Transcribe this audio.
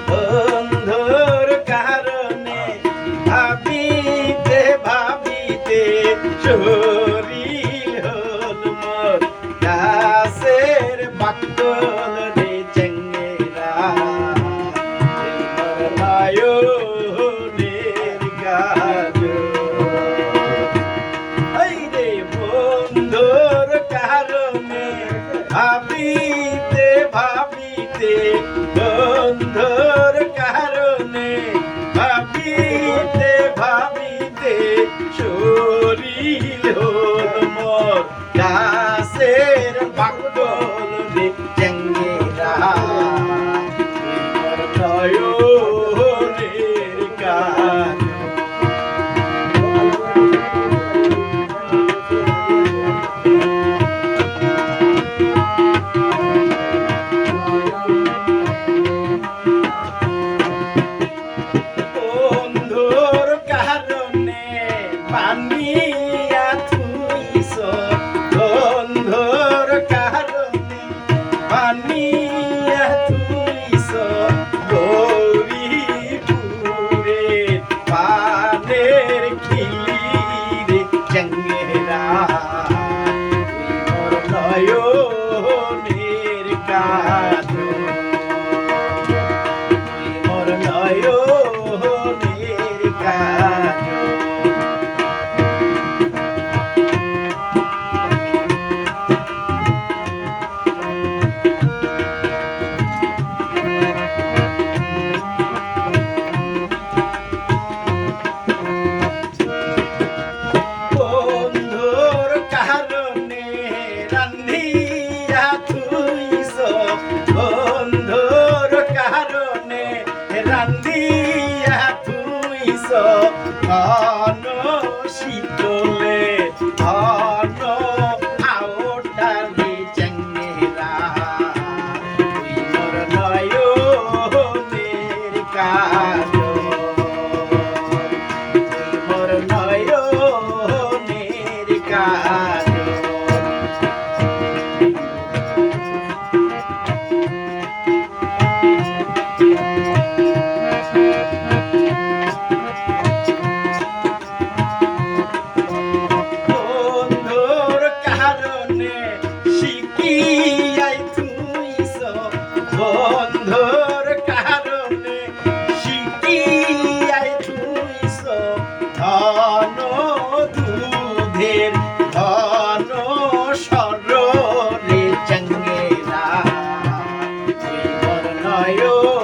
বন্ধুর কারণে ভাবিতে ভাবিতে শরীর হল মোর গাছের বাকল রে চেঙ্গেরা নয়নের কাজল। এই রে বন্ধুর কারণে ভাবিতে ভাবিতে বন্ধুর কারণে ভাবিতে ভাবিতে শরীর হল মোর গাছের বাকল রে চেঙ্গেরা নয়নের কাজল। বন্ধুর কারণে বানিয়া থুইছ, বন্ধুর কারণে বানিয়া থুইছ গৌরীপুরের পানের খিলি রে চেঙ্গেরা মোর নয়নের কাজল। মোর নয়নের কাজল। বন্ধুর কারণে রান্ধিয়া থুইছ, বন্ধুর কারণে রান্ধিয়া থুইছ ঘন শীতলে ঘন আওটারে চেঙ্গেরা মোর নয়নের কাজল। মোর নয়নের কাজল। বন্ধুর কারণে শিখিয়াই থুইছ, বন্ধুর কারণে শিখিয়াই থুইছ ধন দুধের ধন সররে চেঙ্গেরা মোর নয়নের